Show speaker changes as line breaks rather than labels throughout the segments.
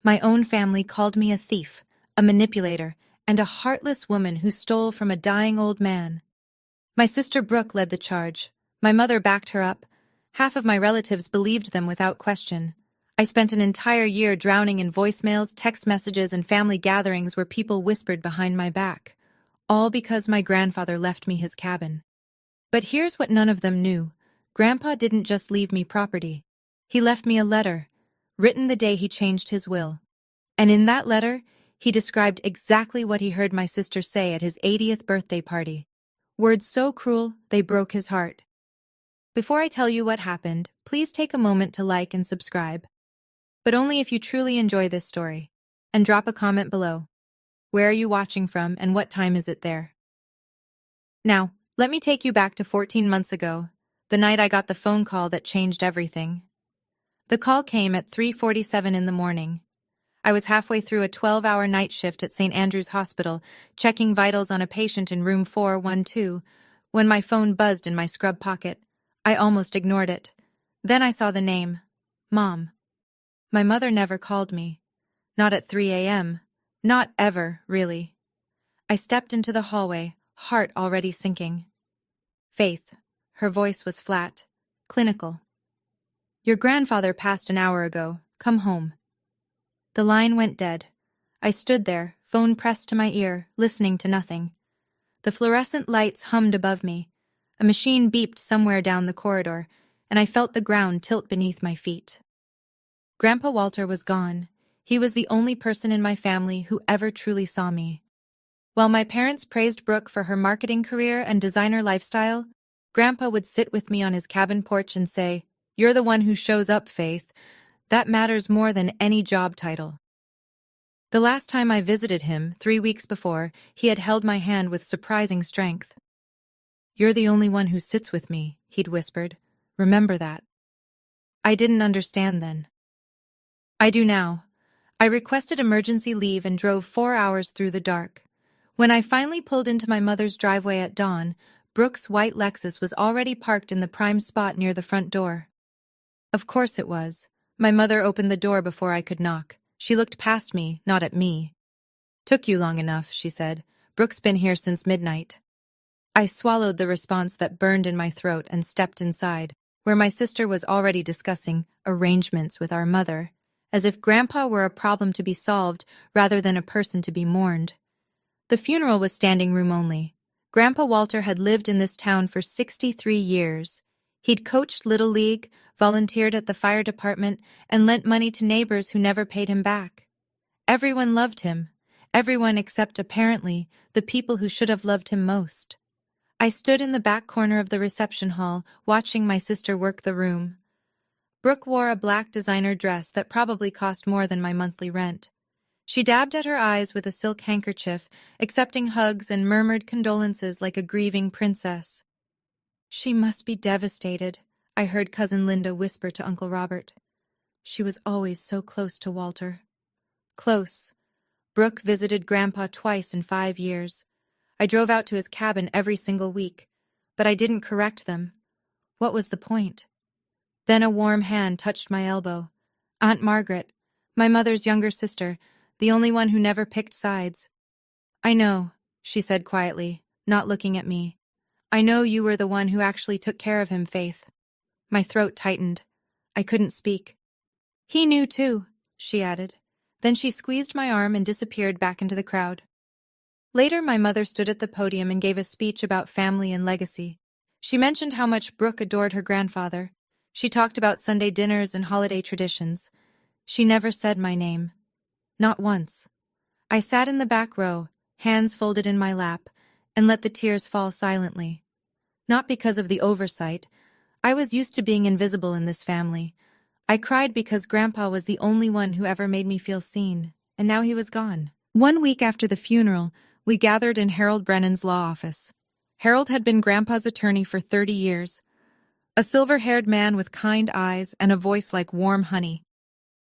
My own family called me a thief, a manipulator, and a heartless woman who stole from a dying old man. My sister Brooke led the charge. My mother backed her up. Half of my relatives believed them without question. I spent an entire year drowning in voicemails, text messages, and family gatherings where people whispered behind my back, all because my grandfather left me his cabin. But here's what none of them knew. Grandpa didn't just leave me property. He left me a letter, written the day he changed his will. And in that letter, he described exactly what he heard my sister say at his 80th birthday party. Words so cruel, they broke his heart. Before I tell you what happened, please take a moment to like and subscribe. But only if you truly enjoy this story. And drop a comment below. Where are you watching from and what time is it there? Now, let me take you back to 14 months ago, the night I got the phone call that changed everything. The call came at 3:47 in the morning. I was halfway through a 12-hour night shift at St. Andrew's Hospital, checking vitals on a patient in room 412, when my phone buzzed in my scrub pocket. I almost ignored it. Then I saw the name. Mom. My mother never called me. Not at 3 a.m. Not ever, really. I stepped into the hallway, heart already sinking. Faith. Her voice was flat, clinical. Your grandfather passed an hour ago. Come home. The line went dead. I stood there, phone pressed to my ear, listening to nothing. The fluorescent lights hummed above me. A machine beeped somewhere down the corridor, and I felt the ground tilt beneath my feet. Grandpa Walter was gone. He was the only person in my family who ever truly saw me. While my parents praised Brooke for her marketing career and designer lifestyle, Grandpa would sit with me on his cabin porch and say, "You're the one who shows up, Faith. That matters more than any job title." The last time I visited him, 3 weeks before, he had held my hand with surprising strength. "You're the only one who sits with me," he'd whispered. "Remember that." I didn't understand then. I do now. I requested emergency leave and drove 4 hours through the dark. When I finally pulled into my mother's driveway at dawn, Brooke's white Lexus was already parked in the prime spot near the front door. Of course it was. My mother opened the door before I could knock. She looked past me, not at me. "Took you long enough," she said. "Brooke's been here since midnight." I swallowed the response that burned in my throat and stepped inside, where my sister was already discussing arrangements with our mother, as if Grandpa were a problem to be solved rather than a person to be mourned. The funeral was standing room only. Grandpa Walter had lived in this town for 63 years. He'd coached Little League, volunteered at the fire department, and lent money to neighbors who never paid him back. Everyone loved him. Everyone except, apparently, the people who should have loved him most. I stood in the back corner of the reception hall, watching my sister work the room. Brooke wore a black designer dress that probably cost more than my monthly rent. She dabbed at her eyes with a silk handkerchief, accepting hugs and murmured condolences like a grieving princess. "She must be devastated," I heard Cousin Linda whisper to Uncle Robert. "She was always so close to Walter." Close. Brooke visited Grandpa twice in 5 years. I drove out to his cabin every single week, but I didn't correct them. What was the point? Then a warm hand touched my elbow. Aunt Margaret, my mother's younger sister, the only one who never picked sides. "I know," she said quietly, not looking at me. "I know you were the one who actually took care of him, Faith." My throat tightened. I couldn't speak. "He knew too," she added. Then she squeezed my arm and disappeared back into the crowd. Later, my mother stood at the podium and gave a speech about family and legacy. She mentioned how much Brooke adored her grandfather. She talked about Sunday dinners and holiday traditions. She never said my name. Not once. I sat in the back row, hands folded in my lap, and let the tears fall silently. Not because of the oversight. I was used to being invisible in this family. I cried because Grandpa was the only one who ever made me feel seen, and now he was gone. 1 week after the funeral, we gathered in Harold Brennan's law office. Harold had been Grandpa's attorney for 30 years. A silver-haired man with kind eyes and a voice like warm honey.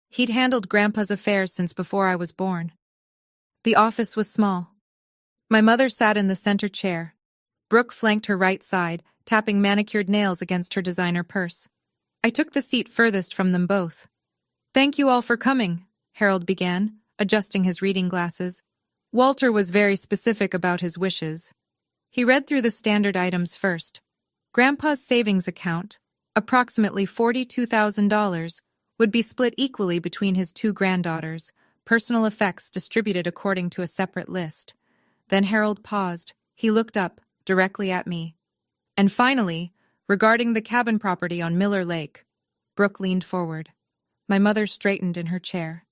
He'd handled Grandpa's affairs since before I was born. The office was small. My mother sat in the center chair. Brooke flanked her right side, tapping manicured nails against her designer purse. I took the seat furthest from them both. "Thank you all for coming," Harold began, adjusting his reading glasses. Walter was very specific about his wishes. He read through the standard items first. Grandpa's savings account, approximately $42,000, would be split equally between his two granddaughters, personal effects distributed according to a separate list. Then Harold paused. He looked up, directly at me. And finally, regarding the cabin property on Miller Lake, Brooke leaned forward. My mother straightened in her chair.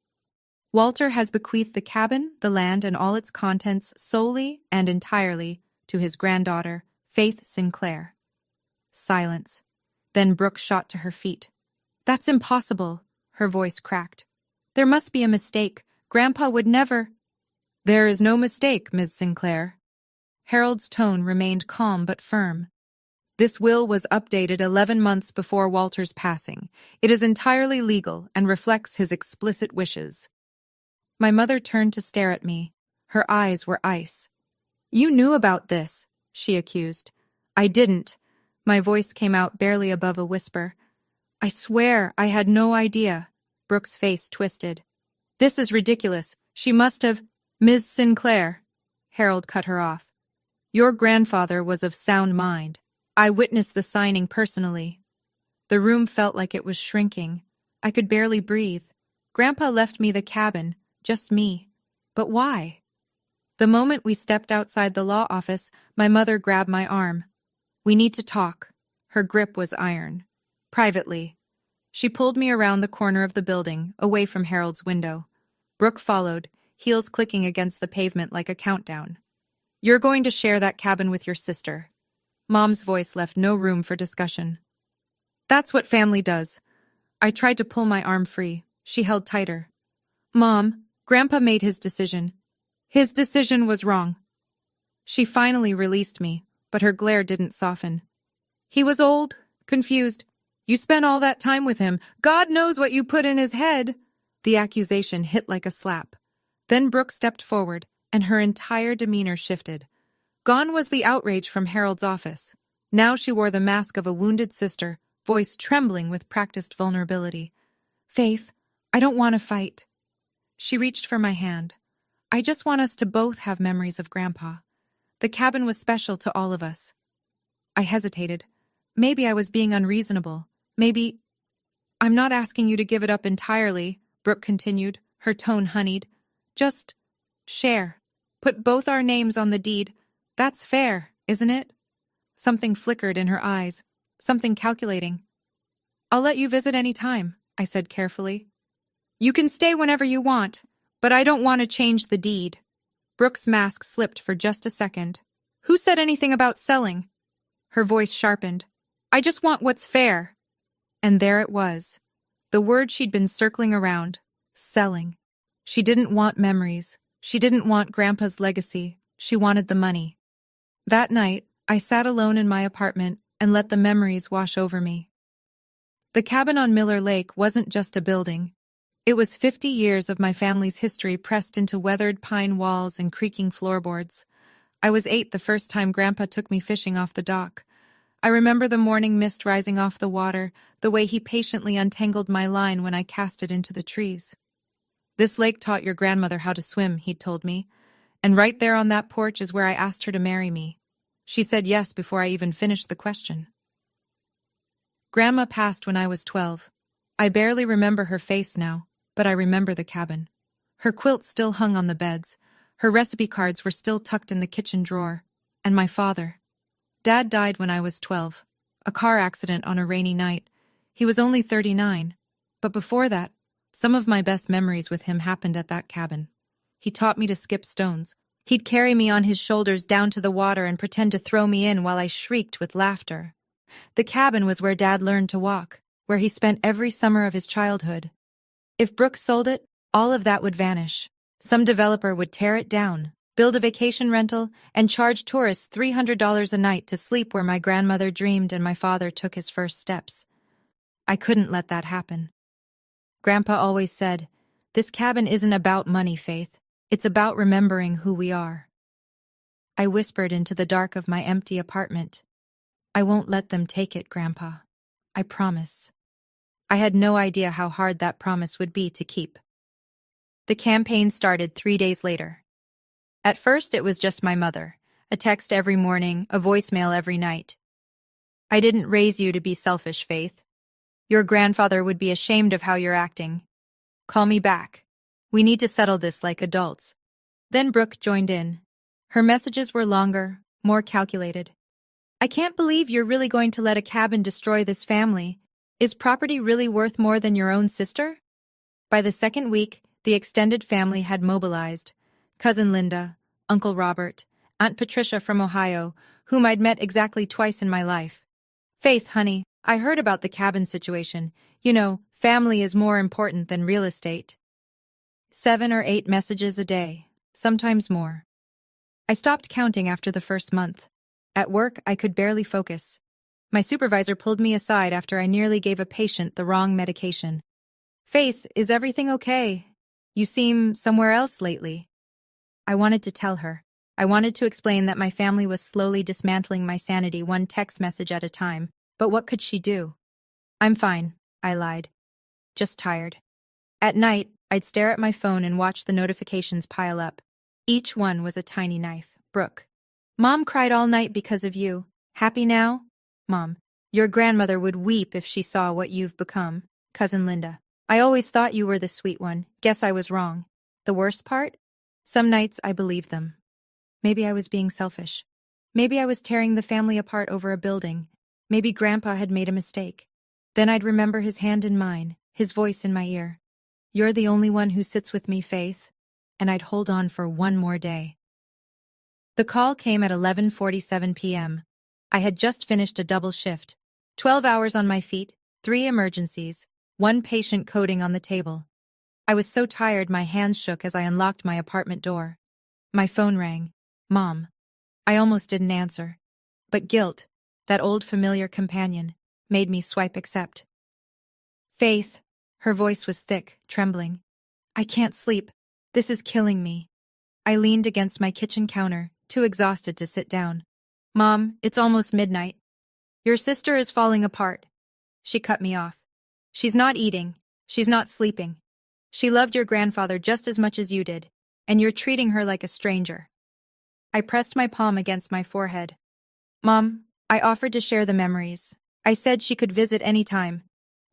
Walter has bequeathed the cabin, the land, and all its contents solely and entirely to his granddaughter, Faith Sinclair. Silence. Then Brooke shot to her feet. That's impossible, her voice cracked. There must be a mistake. Grandpa would never— There is no mistake, Ms. Sinclair. Harold's tone remained calm but firm. This will was updated 11 months before Walter's passing. It is entirely legal and reflects his explicit wishes. My mother turned to stare at me. Her eyes were ice. You knew about this, she accused. I didn't. My voice came out barely above a whisper. I swear I had no idea. Brooke's face twisted. This is ridiculous. She must have— Ms. Sinclair. Harold cut her off. Your grandfather was of sound mind. I witnessed the signing personally. The room felt like it was shrinking. I could barely breathe. Grandpa left me the cabin, just me. But why? The moment we stepped outside the law office, my mother grabbed my arm. We need to talk. Her grip was iron. Privately. She pulled me around the corner of the building, away from Harold's window. Brooke followed, heels clicking against the pavement like a countdown. You're going to share that cabin with your sister. Mom's voice left no room for discussion. That's what family does. I tried to pull my arm free. She held tighter. Mom, Grandpa made his decision. His decision was wrong. She finally released me, but her glare didn't soften. He was old, confused. You spent all that time with him. God knows what you put in his head. The accusation hit like a slap. Then Brooke stepped forward, and her entire demeanor shifted. Gone was the outrage from Harold's office. Now she wore the mask of a wounded sister, voice trembling with practiced vulnerability. Faith, I don't want to fight. She reached for my hand. I just want us to both have memories of Grandpa. The cabin was special to all of us. I hesitated. Maybe I was being unreasonable. Maybe— I'm not asking you to give it up entirely, Brooke continued, her tone honeyed. Just share. Put both our names on the deed. That's fair, isn't it? Something flickered in her eyes, something calculating. I'll let you visit any time, I said carefully. You can stay whenever you want, but I don't want to change the deed. Brooke's mask slipped for just a second. Who said anything about selling? Her voice sharpened. I just want what's fair. And there it was. The word she'd been circling around. Selling. She didn't want memories. She didn't want Grandpa's legacy. She wanted the money. That night, I sat alone in my apartment and let the memories wash over me. The cabin on Miller Lake wasn't just a building. It was 50 years of my family's history pressed into weathered pine walls and creaking floorboards. I was 8 the first time Grandpa took me fishing off the dock. I remember the morning mist rising off the water, the way he patiently untangled my line when I cast it into the trees. This lake taught your grandmother how to swim, he'd told me, and right there on that porch is where I asked her to marry me. She said yes before I even finished the question. Grandma passed when I was 12. I barely remember her face now, but I remember the cabin. Her quilt still hung on the beds, her recipe cards were still tucked in the kitchen drawer, and my father. Dad died when I was 12, a car accident on a rainy night. He was only 39, but before that, some of my best memories with him happened at that cabin. He taught me to skip stones. He'd carry me on his shoulders down to the water and pretend to throw me in while I shrieked with laughter. The cabin was where Dad learned to walk, where he spent every summer of his childhood. If Brooke sold it, all of that would vanish. Some developer would tear it down, build a vacation rental, and charge tourists $300 a night to sleep where my grandmother dreamed and my father took his first steps. I couldn't let that happen. Grandpa always said, "This cabin isn't about money, Faith. It's about remembering who we are." I whispered into the dark of my empty apartment. I won't let them take it, Grandpa. I promise. I had no idea how hard that promise would be to keep. The campaign started 3 days later. At first, it was just my mother. A text every morning, a voicemail every night. I didn't raise you to be selfish, Faith. Your grandfather would be ashamed of how you're acting. Call me back. We need to settle this like adults. Then Brooke joined in. Her messages were longer, more calculated. I can't believe you're really going to let a cabin destroy this family. Is property really worth more than your own sister? By the second week, the extended family had mobilized. Cousin Linda, Uncle Robert, Aunt Patricia from Ohio, whom I'd met exactly twice in my life. Faith, honey, I heard about the cabin situation. You know, family is more important than real estate. 7 or 8 messages a day, sometimes more. I stopped counting after the first month. At work, I could barely focus. My supervisor pulled me aside after I nearly gave a patient the wrong medication. Faith, is everything okay? You seem somewhere else lately. I wanted to tell her. I wanted to explain that my family was slowly dismantling my sanity one text message at a time, but what could she do? I'm fine, I lied. Just tired. At night, I'd stare at my phone and watch the notifications pile up. Each one was a tiny knife. Brooke. Mom cried all night because of you. Happy now? Mom. Your grandmother would weep if she saw what you've become. Cousin Linda. I always thought you were the sweet one. Guess I was wrong. The worst part? Some nights I believed them. Maybe I was being selfish. Maybe I was tearing the family apart over a building. Maybe Grandpa had made a mistake. Then I'd remember his hand in mine, his voice in my ear. You're the only one who sits with me, Faith. And I'd hold on for one more day. The call came at 11:47 p.m. I had just finished a double shift. 12 hours on my feet, 3 emergencies, 1 patient coding on the table. I was so tired my hands shook as I unlocked my apartment door. My phone rang. Mom. I almost didn't answer. But guilt, that old familiar companion, made me swipe accept. Faith. Her voice was thick, trembling. I can't sleep. This is killing me. I leaned against my kitchen counter, too exhausted to sit down. Mom, it's almost midnight. Your sister is falling apart. She cut me off. She's not eating. She's not sleeping. She loved your grandfather just as much as you did, and you're treating her like a stranger. I pressed my palm against my forehead. Mom, I offered to share the memories. I said she could visit any time.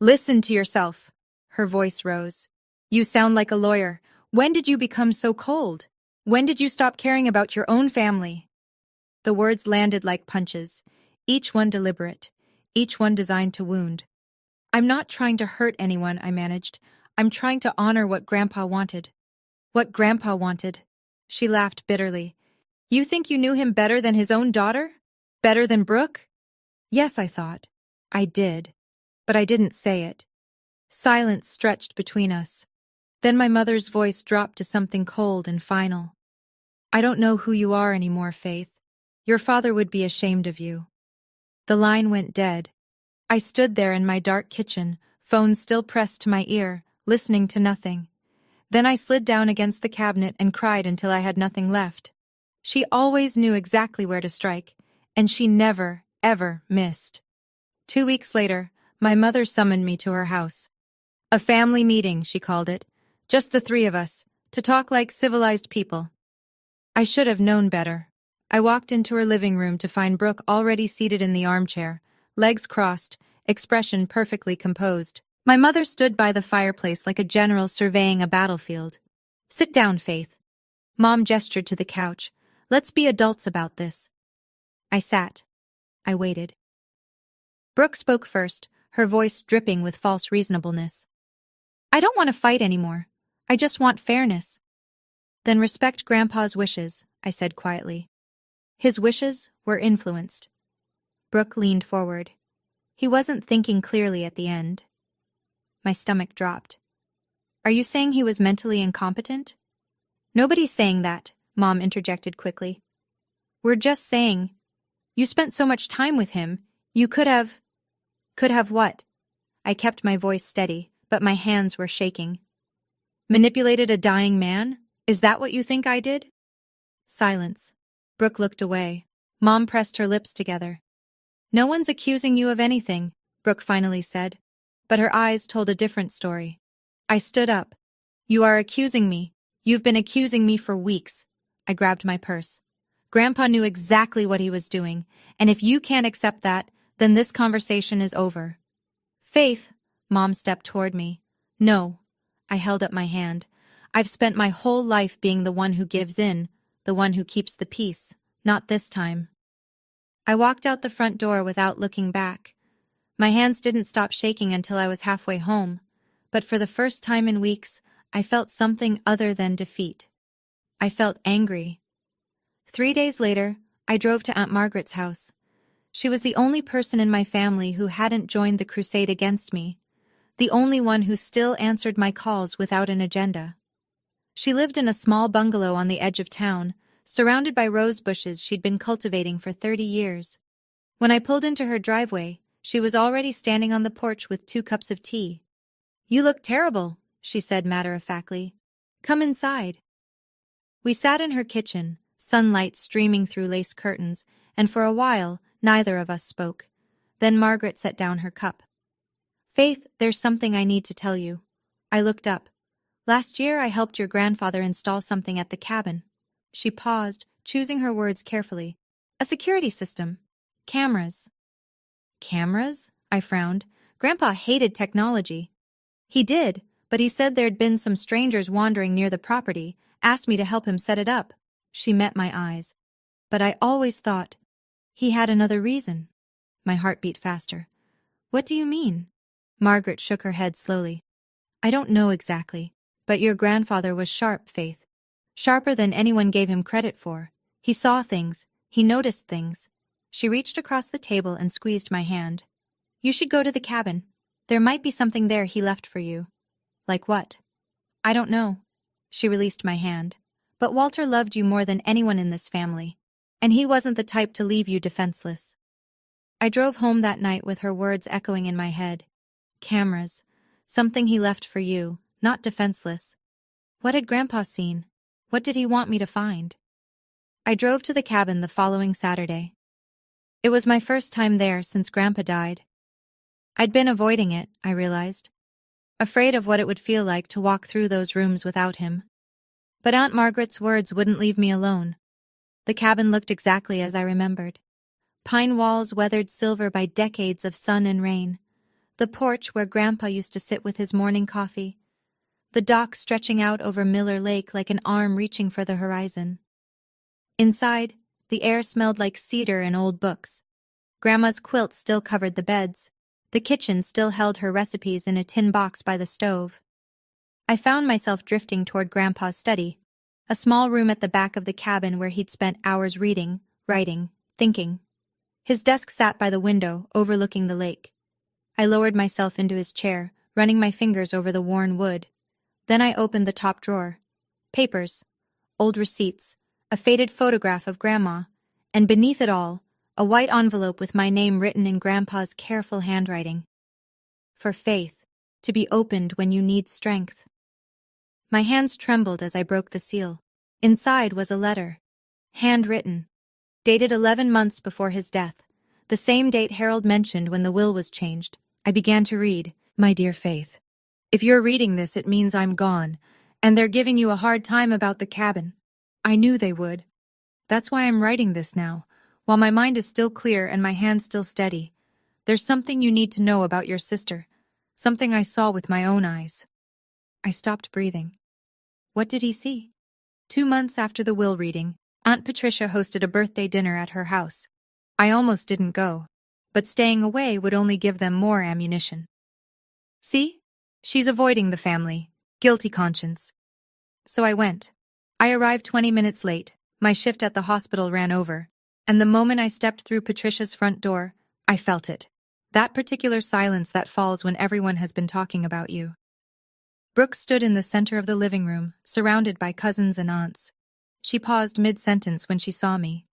Listen to yourself. Her voice rose. You sound like a lawyer. When did you become so cold? When did you stop caring about your own family? The words landed like punches, each one deliberate, each one designed to wound. I'm not trying to hurt anyone, I managed. I'm trying to honor what Grandpa wanted. What Grandpa wanted? She laughed bitterly. You think you knew him better than his own daughter? Better than Brooke? Yes, I thought. I did. But I didn't say it. Silence stretched between us. Then my mother's voice dropped to something cold and final. I don't know who you are anymore, Faith. Your father would be ashamed of you. The line went dead. I stood there in my dark kitchen, phone still pressed to my ear, listening to nothing. Then I slid down against the cabinet and cried until I had nothing left. She always knew exactly where to strike, and she never, ever missed. 2 weeks later, my mother summoned me to her house. A family meeting, she called it. Just the 3 of us, to talk like civilized people. I should have known better. I walked into her living room to find Brooke already seated in the armchair, legs crossed, expression perfectly composed. My mother stood by the fireplace like a general surveying a battlefield. Sit down, Faith. Mom gestured to the couch. Let's be adults about this. I sat. I waited. Brooke spoke first, her voice dripping with false reasonableness. I don't want to fight anymore. I just want fairness. Then respect Grandpa's wishes, I said quietly. His wishes were influenced. Brooke leaned forward. He wasn't thinking clearly at the end. My stomach dropped. Are you saying he was mentally incompetent? Nobody's saying that, Mom interjected quickly. We're just saying, you spent so much time with him, you could have... Could have what? I kept my voice steady, but my hands were shaking. Manipulated a dying man? Is that what you think I did? Silence. Brooke looked away. Mom pressed her lips together. No one's accusing you of anything, Brooke finally said, but her eyes told a different story. I stood up. You are accusing me. You've been accusing me for weeks. I grabbed my purse. Grandpa knew exactly what he was doing, and if you can't accept that, then this conversation is over. Faith, Mom stepped toward me. No. I held up my hand. I've spent my whole life being the one who gives in, the one who keeps the peace. Not this time. I walked out the front door without looking back. My hands didn't stop shaking until I was halfway home, but for the first time in weeks, I felt something other than defeat. I felt angry. 3 days later, I drove to Aunt Margaret's house. She was the only person in my family who hadn't joined the crusade against me, the only one who still answered my calls without an agenda. She lived in a small bungalow on the edge of town, surrounded by rose bushes she'd been cultivating for 30 years. When I pulled into her driveway, she was already standing on the porch with 2 cups of tea. "You look terrible," she said matter-of-factly. "Come inside." We sat in her kitchen, sunlight streaming through lace curtains, and for a while, neither of us spoke. Then Margaret set down her cup. "Faith, there's something I need to tell you." I looked up. "Last year I helped your grandfather install something at the cabin." She paused, choosing her words carefully. "A security system. Cameras." "Cameras?" I frowned. Grandpa hated technology. "He did, but he said there'd been some strangers wandering near the property, asked me to help him set it up." She met my eyes. "But I always thought he had another reason." My heart beat faster. "What do you mean?" Margaret shook her head slowly. "I don't know exactly, but your grandfather was sharp, Faith. Sharper than anyone gave him credit for. He saw things. He noticed things." She reached across the table and squeezed my hand. "You should go to the cabin. There might be something there he left for you." "Like what?" "I don't know." She released my hand. "But Walter loved you more than anyone in this family, and he wasn't the type to leave you defenseless." I drove home that night with her words echoing in my head. Cameras. Something he left for you, not defenseless. What had Grandpa seen? What did he want me to find? I drove to the cabin the following Saturday. It was my first time there since Grandpa died. I'd been avoiding it, I realized, afraid of what it would feel like to walk through those rooms without him. But Aunt Margaret's words wouldn't leave me alone. The cabin looked exactly as I remembered. Pine walls weathered silver by decades of sun and rain. The porch where Grandpa used to sit with his morning coffee. The dock stretching out over Miller Lake like an arm reaching for the horizon. Inside, the air smelled like cedar and old books. Grandma's quilt still covered the beds. The kitchen still held her recipes in a tin box by the stove. I found myself drifting toward Grandpa's study, a small room at the back of the cabin where he'd spent hours reading, writing, thinking. His desk sat by the window, overlooking the lake. I lowered myself into his chair, running my fingers over the worn wood. Then I opened the top drawer. Papers, old receipts, a faded photograph of Grandma, and beneath it all, a white envelope with my name written in Grandpa's careful handwriting. For Faith, to be opened when you need strength. My hands trembled as I broke the seal. Inside was a letter, handwritten, dated 11 months before his death, the same date Harold mentioned when the will was changed. I began to read. "My dear Faith, if you're reading this, it means I'm gone, and they're giving you a hard time about the cabin. I knew they would. That's why I'm writing this now, while my mind is still clear and my hand still steady. There's something you need to know about your sister, something I saw with my own eyes." I stopped breathing. What did he see? 2 months after the will reading, Aunt Patricia hosted a birthday dinner at her house. I almost didn't go, but staying away would only give them more ammunition. "See? She's avoiding the family. Guilty conscience." So I went. I arrived 20 minutes late. My shift at the hospital ran over, and the moment I stepped through Patricia's front door, I felt it. That particular silence that falls when everyone has been talking about you. Brooke stood in the center of the living room, surrounded by cousins and aunts. She paused mid-sentence when she saw me.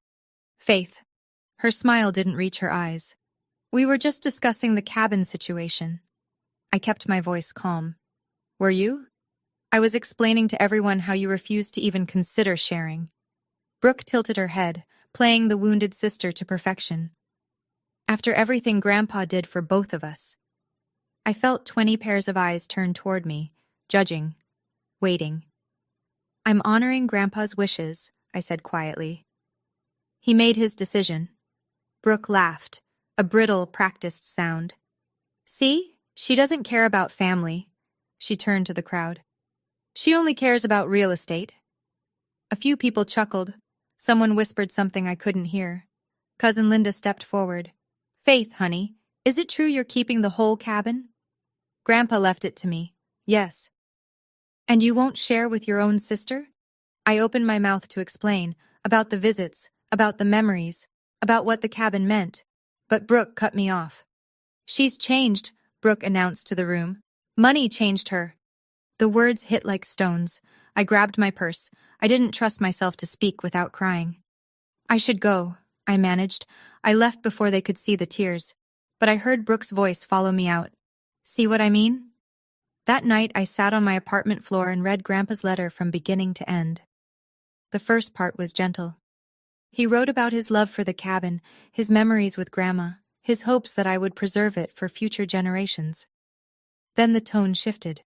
"Faith." Her smile didn't reach her eyes. "We were just discussing the cabin situation." I kept my voice calm. "Were you?" "I was explaining to everyone how you refused to even consider sharing." Brooke tilted her head, playing the wounded sister to perfection. "After everything Grandpa did for both of us." I felt 20 pairs of eyes turn toward me, judging. waiting. "I'm honoring Grandpa's wishes," I said quietly. "He made his decision." Brooke laughed, a brittle, practiced sound. "See? She doesn't care about family." She turned to the crowd. "She only cares about real estate." A few people chuckled. Someone whispered something I couldn't hear. Cousin Linda stepped forward. "Faith, honey, is it true you're keeping the whole cabin?" Grandpa left it to me. "Yes." "And you won't share with your own sister?" I opened my mouth to explain, about the visits, about the memories, about what the cabin meant. But Brooke cut me off. "She's changed," Brooke announced to the room. "Money changed her." The words hit like stones. I grabbed my purse. I didn't trust myself to speak without crying. "I should go," I managed. I left before they could see the tears. But I heard Brooke's voice follow me out. "See what I mean?" That night I sat on my apartment floor and read Grandpa's letter from beginning to end. The first part was gentle. He wrote about his love for the cabin, his memories with Grandma, his hopes that I would preserve it for future generations. Then the tone shifted.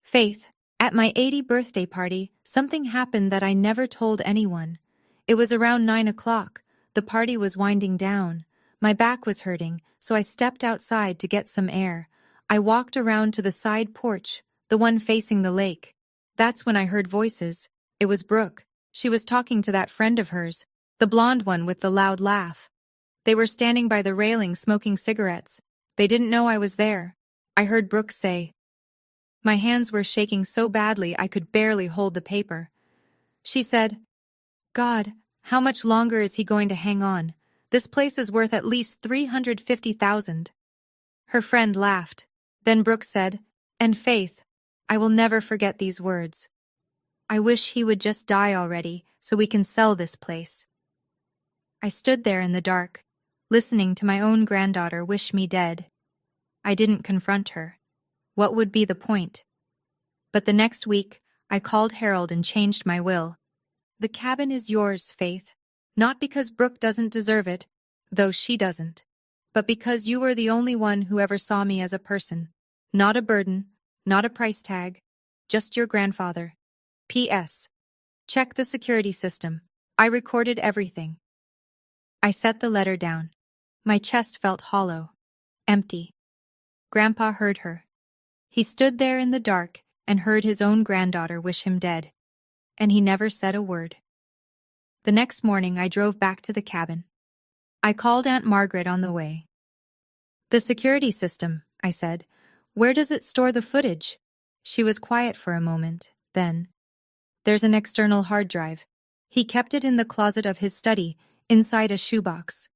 "Faith, at my 80th birthday party, something happened that I never told anyone. It was around 9 o'clock. The party was winding down. My back was hurting, so I stepped outside to get some air. I walked around to the side porch, the one facing the lake. That's when I heard voices. It was Brooke. She was talking to that friend of hers, the blonde one with the loud laugh. They were standing by the railing smoking cigarettes. They didn't know I was there. I heard Brooke say..." My hands were shaking so badly I could barely hold the paper. She said, "God, how much longer is he going to hang on? This place is worth at least $350,000. Her friend laughed. Then Brooke said, "And Faith, I will never forget these words. I wish he would just die already so we can sell this place." I stood there in the dark, listening to my own granddaughter wish me dead. I didn't confront her. What would be the point? But the next week, I called Harold and changed my will. "The cabin is yours, Faith. Not because Brooke doesn't deserve it, though she doesn't, but because you were the only one who ever saw me as a person. Not a burden, not a price tag, just your grandfather. P.S. Check the security system. I recorded everything." I set the letter down. My chest felt hollow, empty. Grandpa heard her. He stood there in the dark and heard his own granddaughter wish him dead. And he never said a word. The next morning I drove back to the cabin. I called Aunt Margaret on the way. "The security system," I said. "Where does it store the footage?" She was quiet for a moment, then, "There's an external hard drive. He kept it in the closet of his study, inside a shoebox."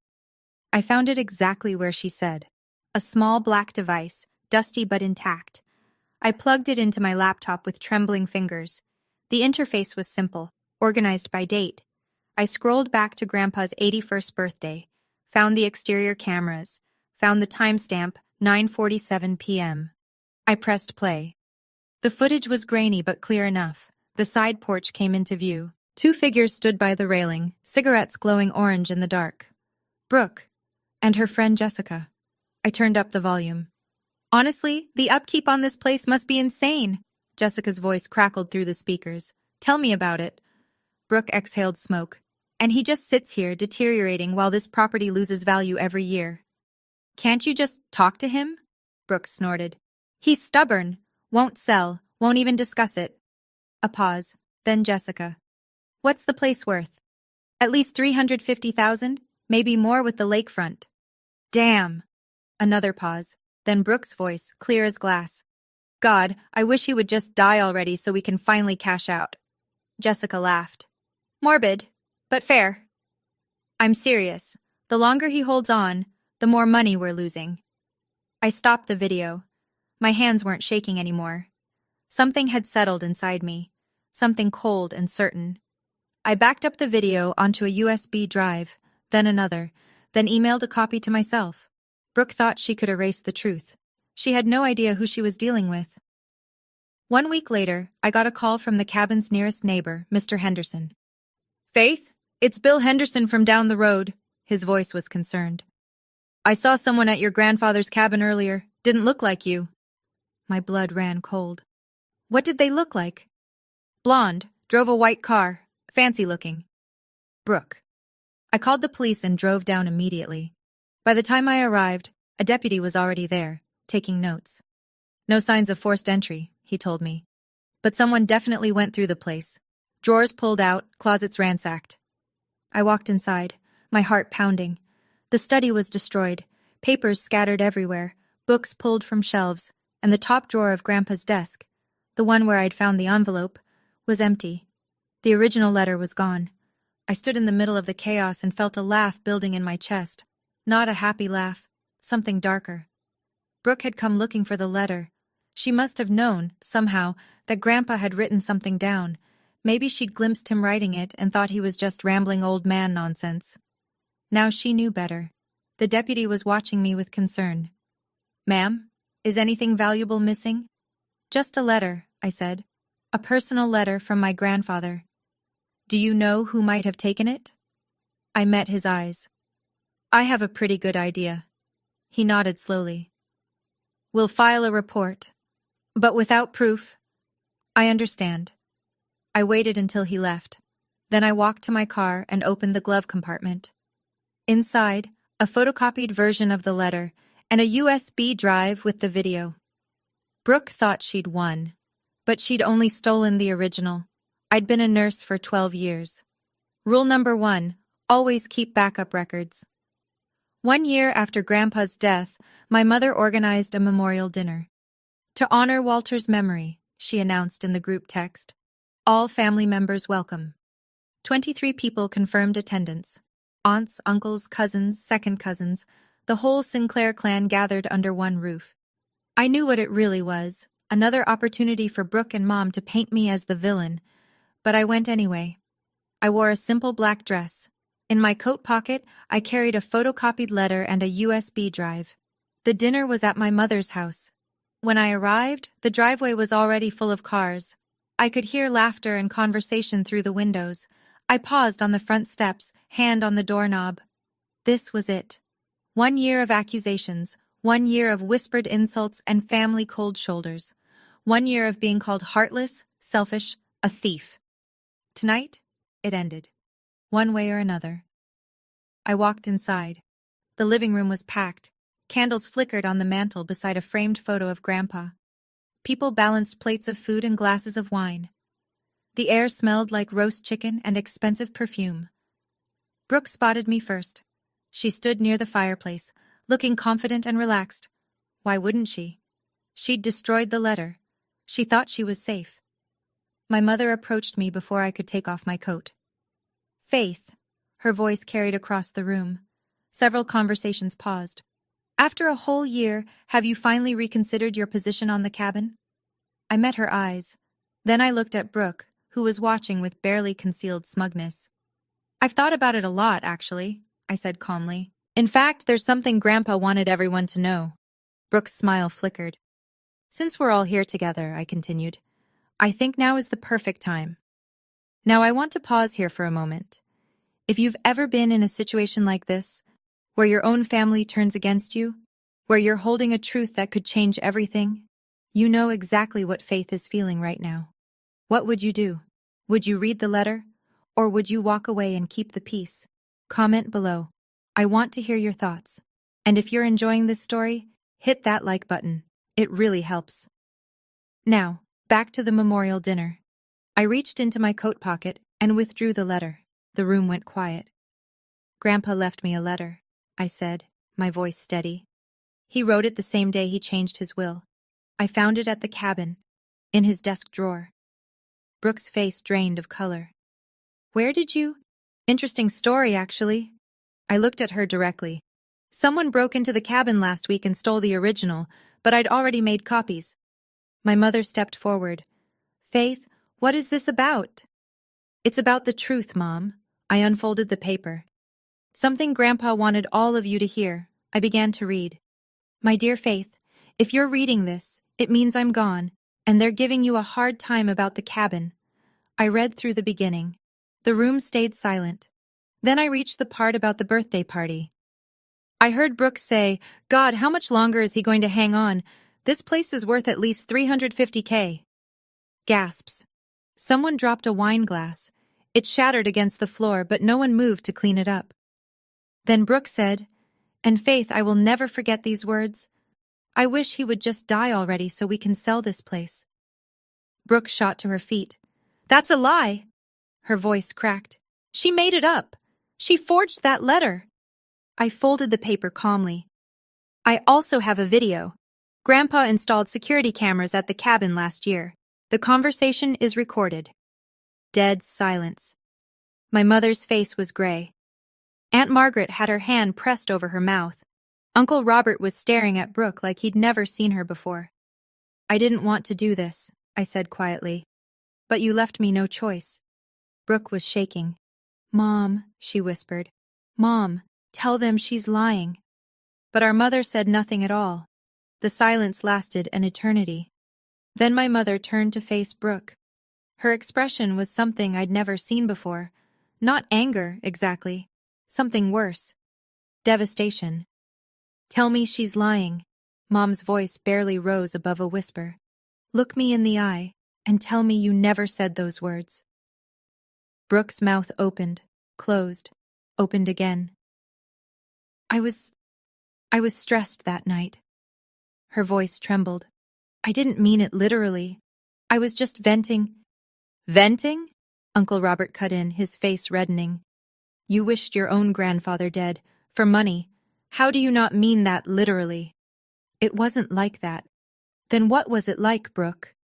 I found it exactly where she said. A small black device, dusty but intact. I plugged it into my laptop with trembling fingers. The interface was simple, organized by date. I scrolled back to Grandpa's 81st birthday, found the exterior cameras, found the timestamp 9:47 p.m. I pressed play. The footage was grainy but clear enough. The side porch came into view. Two figures stood by the railing, cigarettes glowing orange in the dark. Brooke and her friend Jessica. I turned up the volume. "Honestly, the upkeep on this place must be insane." Jessica's voice crackled through the speakers. "Tell me about it." Brooke exhaled smoke. "And he just sits here, deteriorating while this property loses value every year." "Can't you just talk to him?" Brooke snorted. "He's stubborn. Won't sell. Won't even discuss it." A pause. Then Jessica. "What's the place worth?" "At least $350,000, maybe more with the lakefront." "Damn." Another pause. Then Brooke's voice, clear as glass. "God, I wish he would just die already so we can finally cash out." Jessica laughed. "Morbid, but fair." "I'm serious. The longer he holds on, the more money we're losing." I stopped the video. My hands weren't shaking anymore. Something had settled inside me. Something cold and certain. I backed up the video onto a USB drive, then another, then emailed a copy to myself. Brooke thought she could erase the truth. She had no idea who she was dealing with. 1 week later, I got a call from the cabin's nearest neighbor, Mr. Henderson. "Faith, it's Bill Henderson from down the road." His voice was concerned. "I saw someone at your grandfather's cabin earlier. Didn't look like you." My blood ran cold. "What did they look like?" Blonde, drove a white car, fancy looking. Brooke. I called the police and drove down immediately. By the time I arrived, a deputy was already there, taking notes. No signs of forced entry, he told me. But someone definitely went through the place. Drawers pulled out, closets ransacked. I walked inside, my heart pounding. The study was destroyed, papers scattered everywhere, books pulled from shelves, and the top drawer of Grandpa's desk, the one where I'd found the envelope, was empty. The original letter was gone. I stood in the middle of the chaos and felt a laugh building in my chest. Not a happy laugh, something darker. Brooke had come looking for the letter. She must have known, somehow, that Grandpa had written something down. Maybe she'd glimpsed him writing it and thought he was just rambling old man nonsense. Now she knew better. The deputy was watching me with concern. "Ma'am, is anything valuable missing?" "Just a letter," I said. "A personal letter from my grandfather." "Do you know who might have taken it?" I met his eyes. "I have a pretty good idea." He nodded slowly. "We'll file a report. But without proof." "I understand." I waited until he left. Then I walked to my car and opened the glove compartment. Inside, a photocopied version of the letter and a USB drive with the video. Brooke thought she'd won, but she'd only stolen the original. I'd been a nurse for 12 years. Rule number 1, always keep backup records. 1 year after Grandpa's death, my mother organized a memorial dinner. "To honor Walter's memory," she announced in the group text. "All family members welcome." 23 people confirmed attendance. Aunts, uncles, cousins, second cousins, the whole Sinclair clan gathered under one roof. I knew what it really was, another opportunity for Brooke and Mom to paint me as the villain, but I went anyway. I wore a simple black dress. In my coat pocket, I carried a photocopied letter and a USB drive. The dinner was at my mother's house. When I arrived, the driveway was already full of cars. I could hear laughter and conversation through the windows. I paused on the front steps, hand on the doorknob. This was it. 1 year of accusations, 1 year of whispered insults and family cold shoulders. 1 year of being called heartless, selfish, a thief. Tonight, it ended. One way or another. I walked inside. The living room was packed. Candles flickered on the mantel beside a framed photo of Grandpa. People balanced plates of food and glasses of wine. The air smelled like roast chicken and expensive perfume. Brooke spotted me first. She stood near the fireplace, looking confident and relaxed. Why wouldn't she? She'd destroyed the letter. She thought she was safe. My mother approached me before I could take off my coat. "Faith," her voice carried across the room. Several conversations paused. "After a whole year, have you finally reconsidered your position on the cabin?" I met her eyes. Then I looked at Brooke, who was watching with barely concealed smugness. "I've thought about it a lot, actually," I said calmly. "In fact, there's something Grandpa wanted everyone to know." Brooke's smile flickered. "Since we're all here together," I continued, "I think now is the perfect time. Now I want to pause here for a moment. If you've ever been in a situation like this, where your own family turns against you, where you're holding a truth that could change everything, you know exactly what Faith is feeling right now. What would you do? Would you read the letter? Or would you walk away and keep the peace? Comment below. I want to hear your thoughts. And if you're enjoying this story, hit that like button. It really helps. Now, back to the memorial dinner. I reached into my coat pocket and withdrew the letter. The room went quiet. "Grandpa left me a letter," I said, my voice steady. "He wrote it the same day he changed his will. I found it at the cabin, in his desk drawer." Brooke's face drained of color. "Where did you—" "Interesting story, actually." I looked at her directly. "Someone broke into the cabin last week and stole the original, but I'd already made copies." My mother stepped forward. "Faith, what is this about?" "It's about the truth, Mom." I unfolded the paper. "Something Grandpa wanted all of you to hear." I began to read. "My dear Faith, if you're reading this, it means I'm gone, and they're giving you a hard time about the cabin." I read through the beginning. The room stayed silent. Then I reached the part about the birthday party. I heard Brooke say, "God, how much longer is he going to hang on? This place is worth at least $350K. Gasps. Someone dropped a wine glass. It shattered against the floor, but no one moved to clean it up. Then Brooke said, and Faith, I will never forget these words. I wish he would just die already so we can sell this place. Brooke shot to her feet. That's a lie! Her voice cracked. She made it up. She forged that letter. I folded the paper calmly. I also have a video. Grandpa installed security cameras at the cabin last year. The conversation is recorded. Dead silence. My mother's face was gray. Aunt Margaret had her hand pressed over her mouth. Uncle Robert was staring at Brooke like he'd never seen her before. I didn't want to do this, I said quietly. But you left me no choice. Brooke was shaking. Mom, she whispered. Mom, tell them she's lying. But our mother said nothing at all. The silence lasted an eternity. Then my mother turned to face Brooke. Her expression was something I'd never seen before. Not anger, exactly. Something worse. Devastation. Tell me she's lying. Mom's voice barely rose above a whisper. Look me in the eye and tell me you never said those words. Brooke's mouth opened, closed, opened again. I was stressed that night. Her voice trembled. I didn't mean it literally. I was just venting. Venting? Uncle Robert cut in, his face reddening. You wished your own grandfather dead, for money. How do you not mean that literally? It wasn't like that. Then what was it like, Brooke?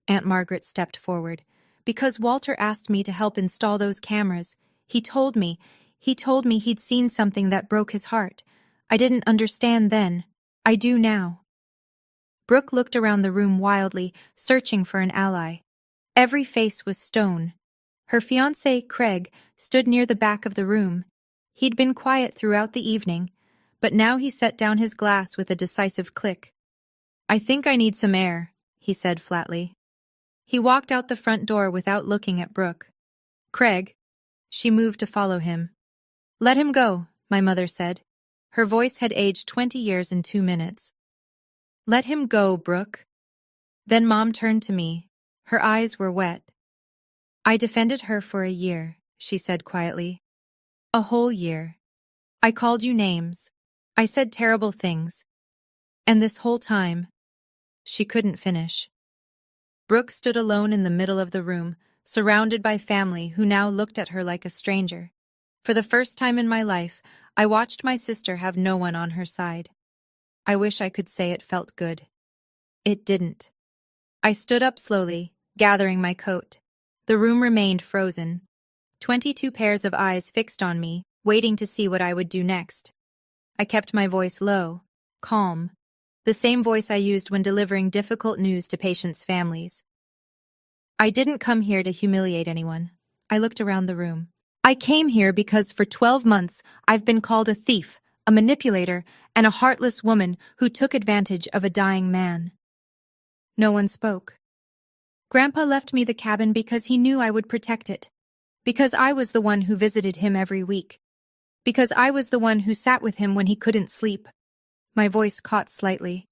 Aunt Margaret stepped forward. Because Walter asked me to help install those cameras. He told me he'd seen something that broke his heart. I didn't understand then. I do now. Brooke looked around the room wildly, searching for an ally. Every face was stone. Her fiancé, Craig, stood near the back of the room. He'd been quiet throughout the evening, but now he set down his glass with a decisive click. I think I need some air, he said flatly. He walked out the front door without looking at Brooke. Craig. She moved to follow him. Let him go, my mother said. Her voice had aged 20 years in 2 minutes. Let him go, Brooke. Then Mom turned to me. Her eyes were wet. I defended her for a year, she said quietly. A whole year. I called you names. I said terrible things. And this whole time, she couldn't finish. Brooke stood alone in the middle of the room, surrounded by family who now looked at her like a stranger. For the first time in my life, I watched my sister have no one on her side. I wish I could say it felt good. It didn't. I stood up slowly, gathering my coat. The room remained frozen. 22 pairs of eyes fixed on me, waiting to see what I would do next. I kept my voice low, calm, the same voice I used when delivering difficult news to patients' families. I didn't come here to humiliate anyone. I looked around the room. I came here because for 12 months I've been called a thief, a manipulator, and a heartless woman who took advantage of a dying man. No one spoke. Grandpa left me the cabin because he knew I would protect it. Because I was the one who visited him every week. Because I was the one who sat with him when he couldn't sleep. My voice caught slightly.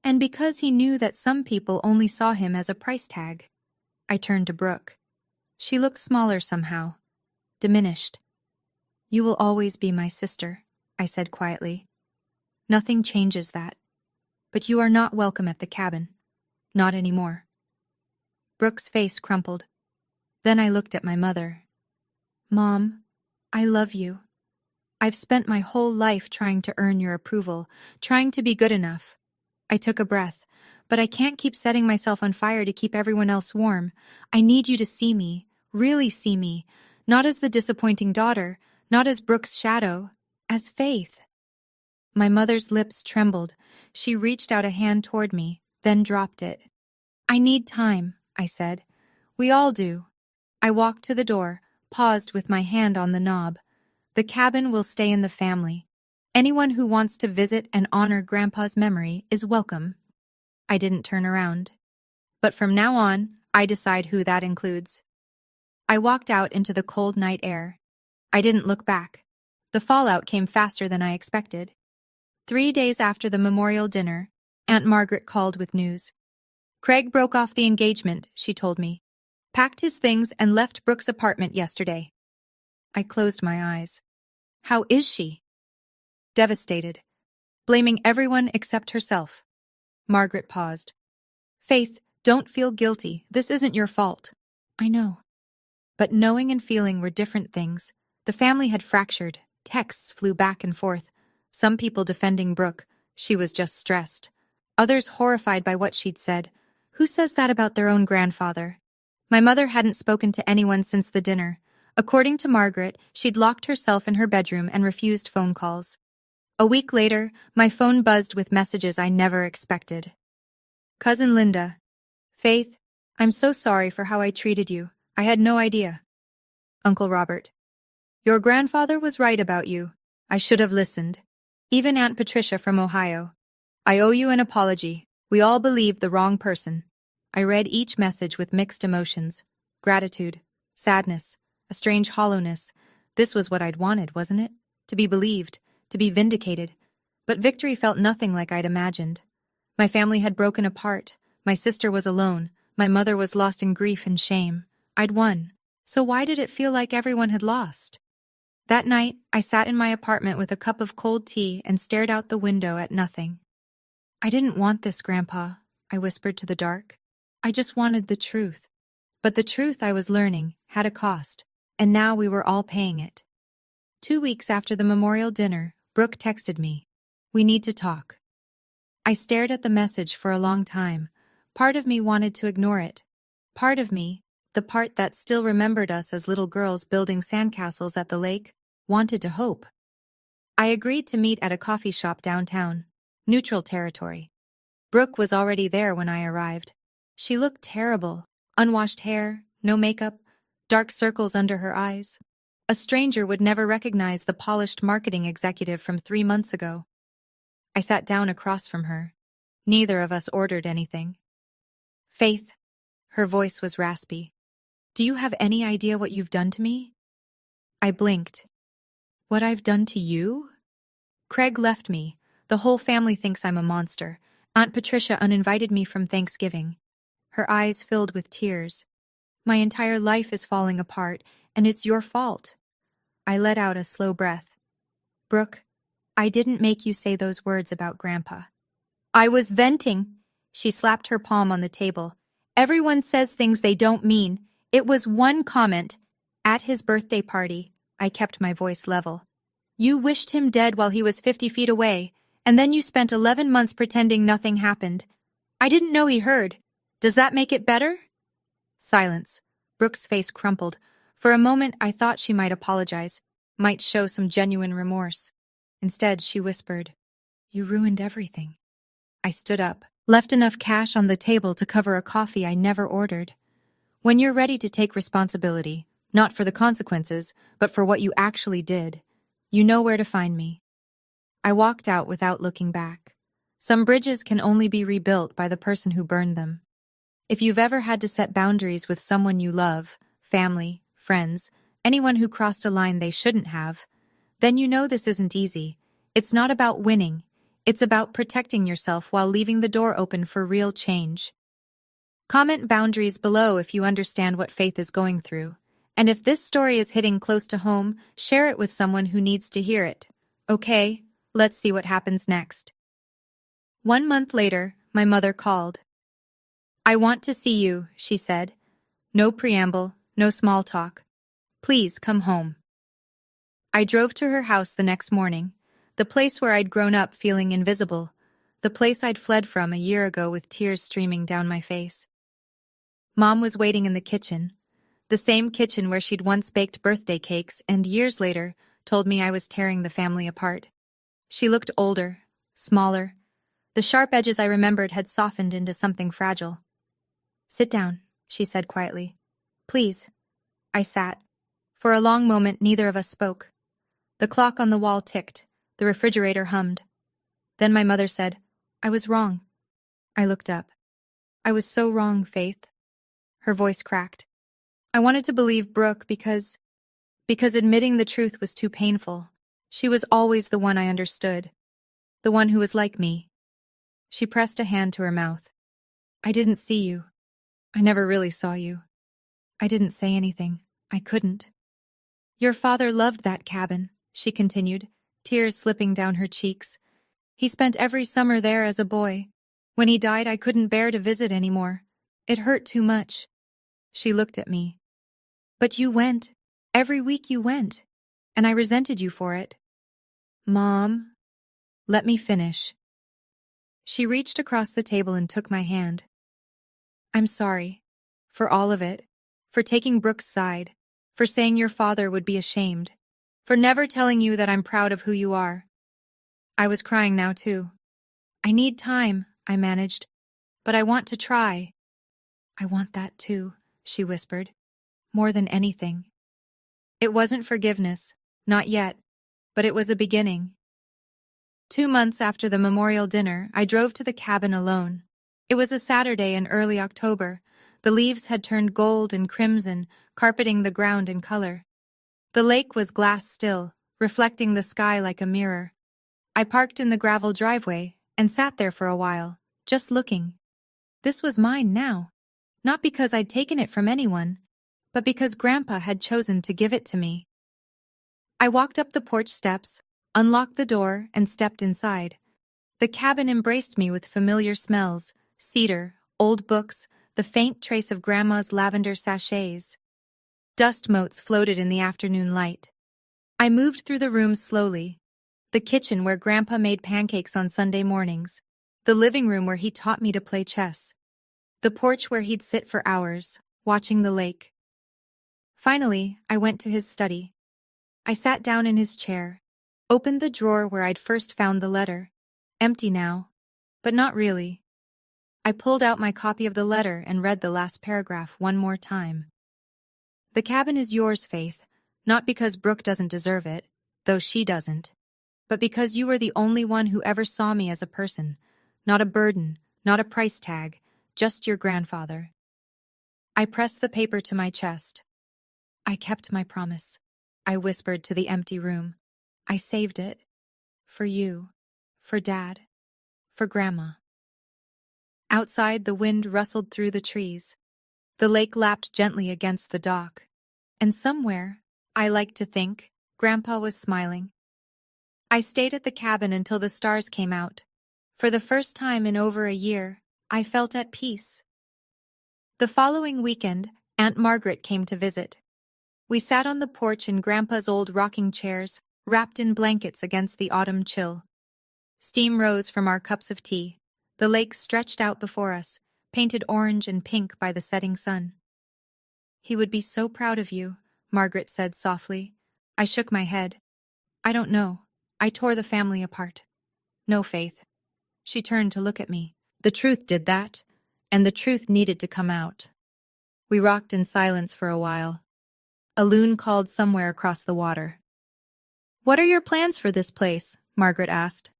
And because he knew that some people only saw him as a price tag. I turned to Brooke. She looked smaller somehow. Diminished. You will always be my sister, I said quietly. Nothing changes that. But you are not welcome at the cabin. Not anymore. Brooke's face crumpled. Then I looked at my mother. Mom, I love you. I've spent my whole life trying to earn your approval, trying to be good enough. I took a breath, but I can't keep setting myself on fire to keep everyone else warm. I need you to see me, really see me, not as the disappointing daughter, not as Brooke's shadow, as Faith. My mother's lips trembled. She reached out a hand toward me, then dropped it. I need time, I said. We all do. I walked to the door, paused with my hand on the knob. The cabin will stay in the family. Anyone who wants to visit and honor Grandpa's memory is welcome. I didn't turn around. But from now on, I decide who that includes. I walked out into the cold night air. I didn't look back. The fallout came faster than I expected. 3 days after the memorial dinner, Aunt Margaret called with news. Craig broke off the engagement, she told me. Packed his things and left Brooke's apartment yesterday. I closed my eyes. How is she? Devastated. Blaming everyone except herself. Margaret paused. Faith, don't feel guilty. This isn't your fault. I know. But knowing and feeling were different things. The family had fractured. Texts flew back and forth. Some people defending Brooke. She was just stressed. Others horrified by what she'd said. Who says that about their own grandfather? My mother hadn't spoken to anyone since the dinner. According to Margaret, she'd locked herself in her bedroom and refused phone calls. A week later, my phone buzzed with messages I never expected. Cousin Linda. Faith, I'm so sorry for how I treated you. I had no idea. Uncle Robert. Your grandfather was right about you. I should have listened. Even Aunt Patricia from Ohio. I owe you an apology. We all believed the wrong person. I read each message with mixed emotions. Gratitude, sadness, a strange hollowness. This was what I'd wanted, wasn't it? To be believed, to be vindicated. But victory felt nothing like I'd imagined. My family had broken apart. My sister was alone. My mother was lost in grief and shame. I'd won. So why did it feel like everyone had lost? That night, I sat in my apartment with a cup of cold tea and stared out the window at nothing. I didn't want this, Grandpa, I whispered to the dark. I just wanted the truth. But the truth I was learning had a cost, and now we were all paying it. 2 weeks after the memorial dinner, Brooke texted me. We need to talk. I stared at the message for a long time. Part of me wanted to ignore it. Part of me, the part that still remembered us as little girls building sandcastles at the lake, wanted to hope. I agreed to meet at a coffee shop downtown, neutral territory. Brooke was already there when I arrived. She looked terrible. Unwashed hair, no makeup, dark circles under her eyes. A stranger would never recognize the polished marketing executive from 3 months ago. I sat down across from her. Neither of us ordered anything. Faith, her voice was raspy. Do you have any idea what you've done to me? I blinked. What I've done to you? Craig left me. The whole family thinks I'm a monster. Aunt Patricia uninvited me from Thanksgiving. Her eyes filled with tears. My entire life is falling apart, and it's your fault. I let out a slow breath. Brooke, I didn't make you say those words about Grandpa. I was venting. She slapped her palm on the table. Everyone says things they don't mean. It was one comment. At his birthday party, I kept my voice level. You wished him dead while he was 50 feet away, and then you spent 11 months pretending nothing happened. I didn't know he heard. Does that make it better? Silence. Brooke's face crumpled. For a moment, I thought she might apologize, might show some genuine remorse. Instead, she whispered, You ruined everything. I stood up, left enough cash on the table to cover a coffee I never ordered. When you're ready to take responsibility, not for the consequences, but for what you actually did, you know where to find me. I walked out without looking back. Some bridges can only be rebuilt by the person who burned them. If you've ever had to set boundaries with someone you love, family, friends, anyone who crossed a line they shouldn't have, then you know this isn't easy. It's not about winning. It's about protecting yourself while leaving the door open for real change. Comment boundaries below if you understand what Faith is going through. And if this story is hitting close to home, share it with someone who needs to hear it. Okay, let's see what happens next. 1 month later, my mother called. I want to see you, she said. No preamble, no small talk. Please come home. I drove to her house the next morning, the place where I'd grown up feeling invisible, the place I'd fled from a year ago with tears streaming down my face. Mom was waiting in the kitchen, the same kitchen where she'd once baked birthday cakes and years later told me I was tearing the family apart. She looked older, smaller. The sharp edges I remembered had softened into something fragile. Sit down, she said quietly. Please. I sat. For a long moment, neither of us spoke. The clock on the wall ticked. The refrigerator hummed. Then my mother said, I was wrong. I looked up. I was so wrong, Faith. Her voice cracked. I wanted to believe Brooke because admitting the truth was too painful. She was always the one I understood. The one who was like me. She pressed a hand to her mouth. I didn't see you. I never really saw you. I didn't say anything. I couldn't. Your father loved that cabin, she continued, tears slipping down her cheeks. He spent every summer there as a boy. When he died, I couldn't bear to visit anymore. It hurt too much. She looked at me. But you went. Every week you went. And I resented you for it. Mom, let me finish. She reached across the table and took my hand. I'm sorry. For all of it. For taking Brooke's side. For saying your father would be ashamed. For never telling you that I'm proud of who you are. I was crying now too. I need time, I managed. But I want to try. I want that too, she whispered. More than anything. It wasn't forgiveness. Not yet. But it was a beginning. 2 months after the memorial dinner, I drove to the cabin alone. It was a Saturday in early October. The leaves had turned gold and crimson, carpeting the ground in color. The lake was glass still, reflecting the sky like a mirror. I parked in the gravel driveway and sat there for a while, just looking. This was mine now. Not because I'd taken it from anyone, but because Grandpa had chosen to give it to me. I walked up the porch steps, unlocked the door, and stepped inside. The cabin embraced me with familiar smells, cedar, old books, the faint trace of Grandma's lavender sachets. Dust motes floated in the afternoon light. I moved through the rooms slowly. The kitchen where Grandpa made pancakes on Sunday mornings. The living room where he taught me to play chess. The porch where he'd sit for hours, watching the lake. Finally, I went to his study. I sat down in his chair, opened the drawer where I'd first found the letter. Empty now, but not really. I pulled out my copy of the letter and read the last paragraph one more time. The cabin is yours, Faith, not because Brooke doesn't deserve it, though she doesn't, but because you were the only one who ever saw me as a person, not a burden, not a price tag, just your grandfather. I pressed the paper to my chest. I kept my promise, I whispered to the empty room. I saved it. For you, for Dad, for Grandma. Outside, the wind rustled through the trees. The lake lapped gently against the dock. And somewhere, I like to think, Grandpa was smiling. I stayed at the cabin until the stars came out. For the first time in over a year, I felt at peace. The following weekend, Aunt Margaret came to visit. We sat on the porch in Grandpa's old rocking chairs, wrapped in blankets against the autumn chill. Steam rose from our cups of tea. The lake stretched out before us, painted orange and pink by the setting sun. He would be so proud of you, Margaret said softly. I shook my head. I don't know. I tore the family apart. No, Faith. She turned to look at me. The truth did that, and the truth needed to come out. We rocked in silence for a while. A loon called somewhere across the water. What are your plans for this place? Margaret asked.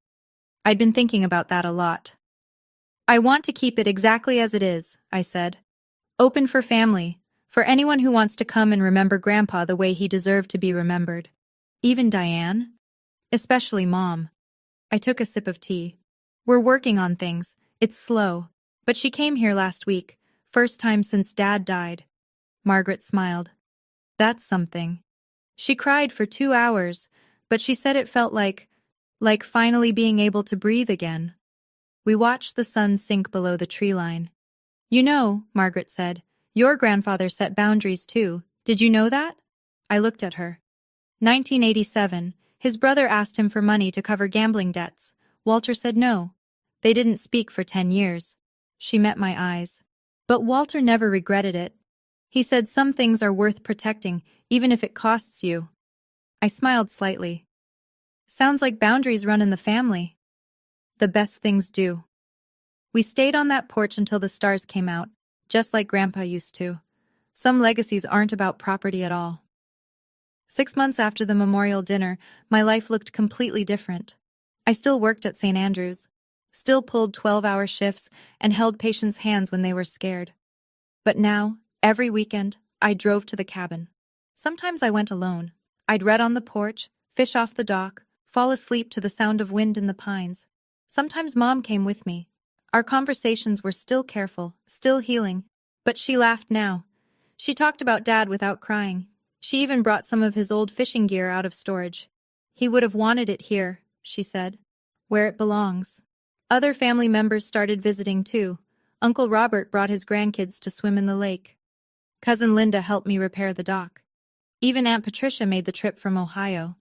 I'd been thinking about that a lot. I want to keep it exactly as it is, I said. Open for family, for anyone who wants to come and remember Grandpa the way he deserved to be remembered. Even Diane? Especially Mom. I took a sip of tea. We're working on things. It's slow. But she came here last week, first time since Dad died. Margaret smiled. That's something. She cried for 2 hours, but she said it felt like finally being able to breathe again. We watched the sun sink below the tree line. You know, Margaret said, your grandfather set boundaries too. Did you know that? I looked at her. 1987, his brother asked him for money to cover gambling debts. Walter said no. They didn't speak for 10 years. She met my eyes. But Walter never regretted it. He said some things are worth protecting, even if it costs you. I smiled slightly. Sounds like boundaries run in the family. The best things do. We stayed on that porch until the stars came out, just like Grandpa used to. Some legacies aren't about property at all. 6 months after the memorial dinner, my life looked completely different. I still worked at St. Andrew's, still pulled 12-hour shifts and held patients' hands when they were scared. But now, every weekend, I drove to the cabin. Sometimes I went alone. I'd read on the porch, fish off the dock, fall asleep to the sound of wind in the pines. Sometimes Mom came with me. Our conversations were still careful, still healing, but she laughed now. She talked about Dad without crying. She even brought some of his old fishing gear out of storage. He would have wanted it here, she said, where it belongs. Other family members started visiting too. Uncle Robert brought his grandkids to swim in the lake. Cousin Linda helped me repair the dock. Even Aunt Patricia made the trip from Ohio.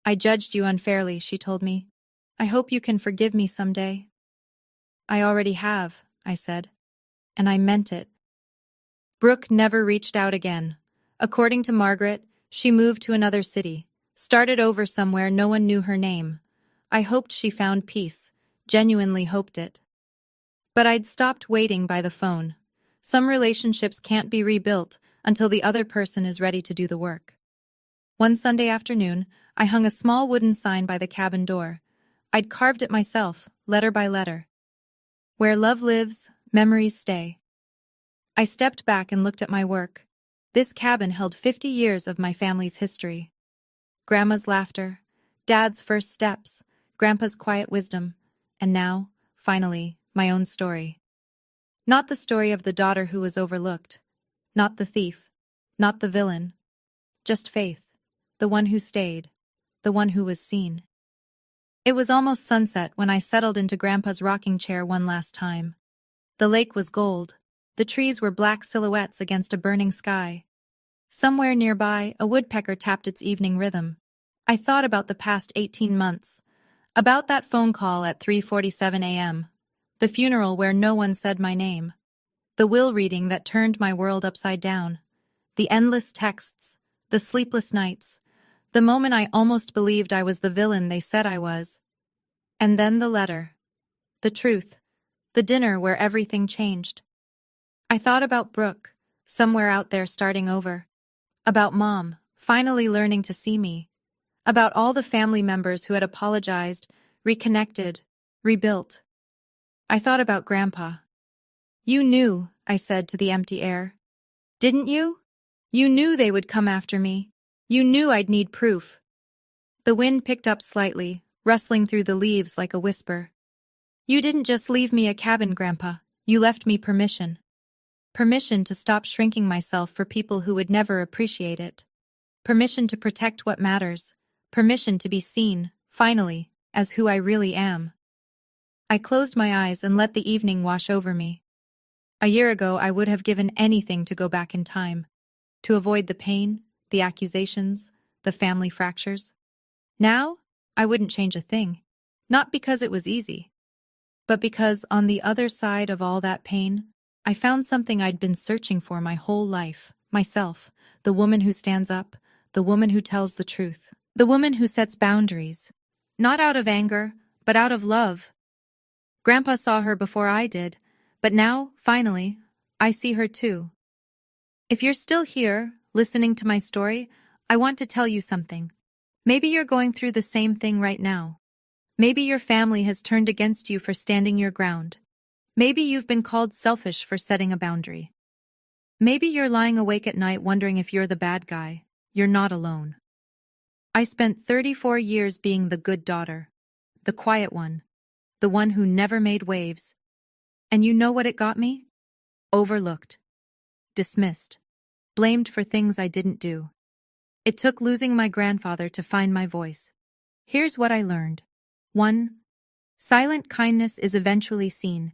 I judged you unfairly, she told me. I hope you can forgive me someday. I already have, I said. And I meant it. Brooke never reached out again. According to Margaret, she moved to another city, started over somewhere no one knew her name. I hoped she found peace, genuinely hoped it. But I'd stopped waiting by the phone. Some relationships can't be rebuilt until the other person is ready to do the work. One Sunday afternoon, I hung a small wooden sign by the cabin door. I'd carved it myself, letter by letter. Where love lives, memories stay. I stepped back and looked at my work. This cabin held 50 years of my family's history. Grandma's laughter, Dad's first steps, Grandpa's quiet wisdom, and now, finally, my own story. Not the story of the daughter who was overlooked, not the thief, not the villain, just Faith, the one who stayed, the one who was seen. It was almost sunset when I settled into Grandpa's rocking chair one last time. The lake was gold. The trees were black silhouettes against a burning sky. Somewhere nearby, a woodpecker tapped its evening rhythm. I thought about the past 18 months, about that phone call at 3:47 a.m., the funeral where no one said my name, the will reading that turned my world upside down, the endless texts, the sleepless nights, the moment I almost believed I was the villain they said I was. And then the letter. The truth. The dinner where everything changed. I thought about Brooke, somewhere out there starting over. About Mom, finally learning to see me. About all the family members who had apologized, reconnected, rebuilt. I thought about Grandpa. You knew, I said to the empty air. Didn't you? You knew they would come after me. You knew I'd need proof. The wind picked up slightly, rustling through the leaves like a whisper. You didn't just leave me a cabin, Grandpa. You left me permission. Permission to stop shrinking myself for people who would never appreciate it. Permission to protect what matters. Permission to be seen, finally, as who I really am. I closed my eyes and let the evening wash over me. A year ago, I would have given anything to go back in time, to avoid the pain, the accusations, the family fractures. Now, I wouldn't change a thing, not because it was easy, but because on the other side of all that pain, I found something I'd been searching for my whole life, myself, the woman who stands up, the woman who tells the truth, the woman who sets boundaries, not out of anger, but out of love. Grandpa saw her before I did, but now, finally, I see her too. If you're still here, listening to my story, I want to tell you something. Maybe you're going through the same thing right now. Maybe your family has turned against you for standing your ground. Maybe you've been called selfish for setting a boundary. Maybe you're lying awake at night wondering if you're the bad guy. You're not alone. I spent 34 years being the good daughter, the quiet one, the one who never made waves. And you know what it got me? Overlooked. Dismissed. Blamed for things I didn't do. It took losing my grandfather to find my voice. Here's what I learned. 1. Silent kindness is eventually seen.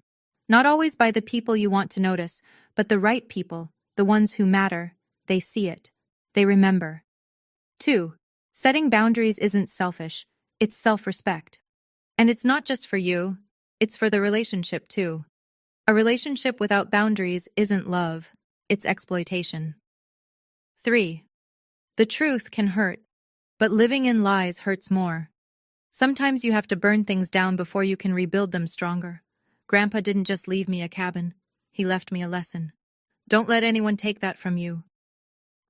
Not always by the people you want to notice, but the right people, the ones who matter. They see it. They remember. 2. Setting boundaries isn't selfish. It's self-respect. And it's not just for you. It's for the relationship too. A relationship without boundaries isn't love. It's exploitation. 3. The truth can hurt, but living in lies hurts more. Sometimes you have to burn things down before you can rebuild them stronger. Grandpa didn't just leave me a cabin. He left me a lesson. Don't let anyone take that from you.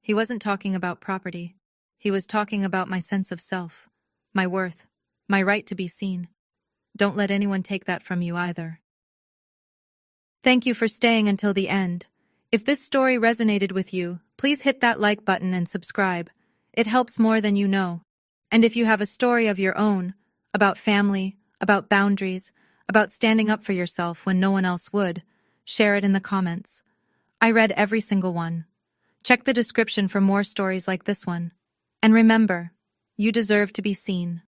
He wasn't talking about property. He was talking about my sense of self, my worth, my right to be seen. Don't let anyone take that from you either. Thank you for staying until the end. If this story resonated with you, please hit that like button and subscribe. It helps more than you know. And if you have a story of your own, about family, about boundaries, about standing up for yourself when no one else would, share it in the comments. I read every single one. Check the description for more stories like this one. And remember, you deserve to be seen.